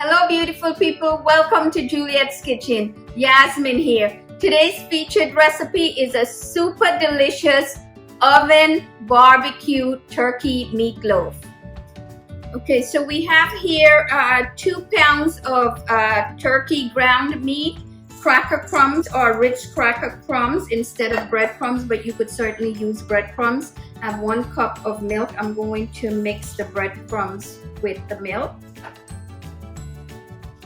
Hello beautiful people, welcome to Juliet's Kitchen. Yasmin here. Today's featured recipe is a super delicious oven barbecue turkey meatloaf. Okay, so we have here 2 pounds of turkey ground meat, cracker crumbs or Ritz cracker crumbs instead of breadcrumbs, but you could certainly use breadcrumbs. I have 1 cup of milk. I'm going to mix the breadcrumbs with the milk.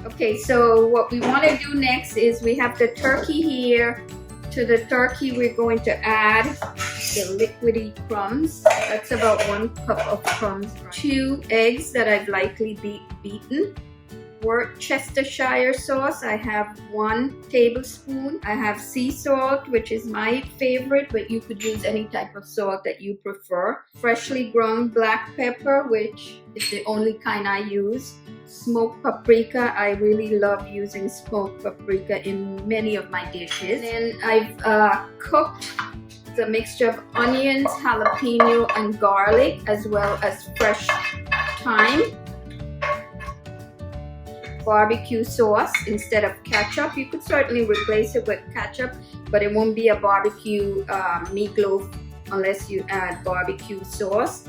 Okay, so what we want to do next is we have the turkey here. To the turkey, we're going to add the liquidy crumbs. That's about 1 cup of crumbs. 2 eggs that I've lightly beaten. Worcestershire sauce, I have 1 tablespoon. I have sea salt, which is my favorite, but you could use any type of salt that you prefer. Freshly ground black pepper, which is the only kind I use. Smoked paprika, I really love using smoked paprika in many of my dishes. And I've cooked the mixture of onions, jalapeno, and garlic, as well as fresh thyme. Barbecue sauce instead of ketchup. You could certainly replace it with ketchup, but it won't be a barbecue meatloaf unless you add barbecue sauce.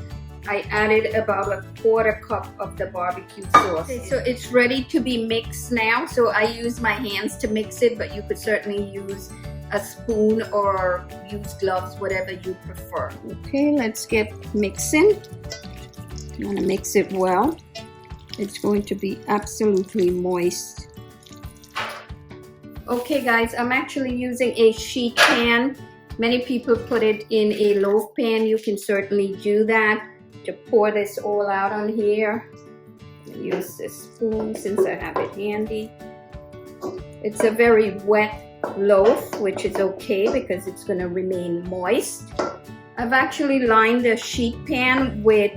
I added about a 1/4 cup of the barbecue sauce. Okay, so it's ready to be mixed now. So I use my hands to mix it, but you could certainly use a spoon or use gloves, whatever you prefer. Okay, let's get mixing. You want to mix it well. It's going to be absolutely moist. Okay guys, I'm actually using a sheet pan. Many people put it in a loaf pan. You can certainly do that. To pour this all out on here, I use this spoon since I have it handy. It's a very wet loaf, which is okay because it's going to remain moist. I've actually lined the sheet pan with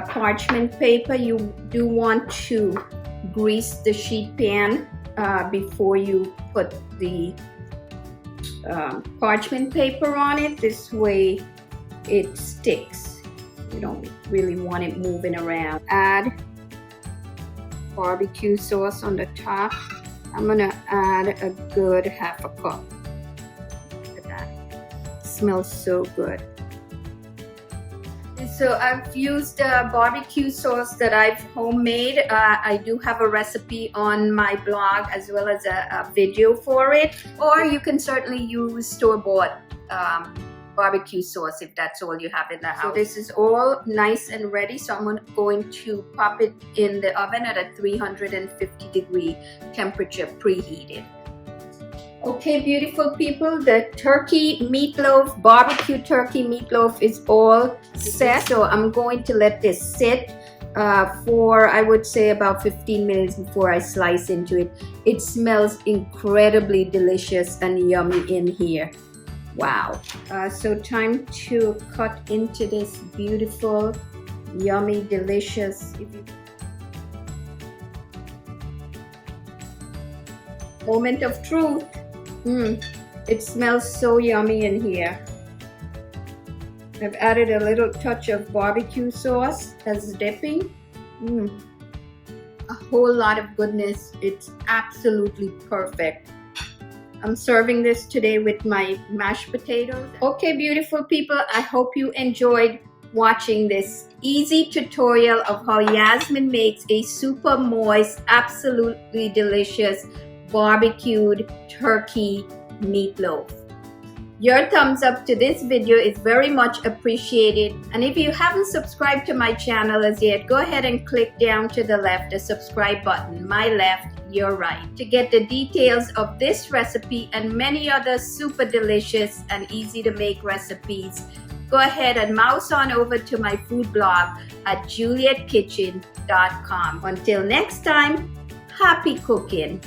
parchment paper. You do want to grease the sheet pan before you put the parchment paper on it. This way it sticks. You don't really want it moving around. Add barbecue sauce on the top. I'm gonna add a good 1/2 cup. Look at that. It smells so good. So I've used barbecue sauce that I've homemade. I do have a recipe on my blog as well as a video for it. Or you can certainly use store-bought barbecue sauce if that's all you have in the house. So this is all nice and ready. So I'm going to pop it in the oven at a 350-degree temperature, preheated. Okay, beautiful people, the turkey meatloaf, barbecue turkey meatloaf is all set. So I'm going to let this sit for, I would say, about 15 minutes before I slice into it. It smells incredibly delicious and yummy in here. Wow. So time to cut into this beautiful, yummy, delicious. Moment of truth. It smells so yummy in here. I've added a little touch of barbecue sauce as dipping. A whole lot of goodness. It's absolutely perfect. I'm serving this today with my mashed potatoes. Okay, beautiful people, I hope you enjoyed watching this easy tutorial of how Yasmin makes a super moist, absolutely delicious barbecued turkey meatloaf. Your thumbs up to this video is very much appreciated. And if you haven't subscribed to my channel as yet, go ahead and click down to the left, the subscribe button, my left, your right, to get the details of this recipe and many other super delicious and easy to make recipes. Go ahead and mouse on over to my food blog at julietkitchen.com. Until next time, happy cooking.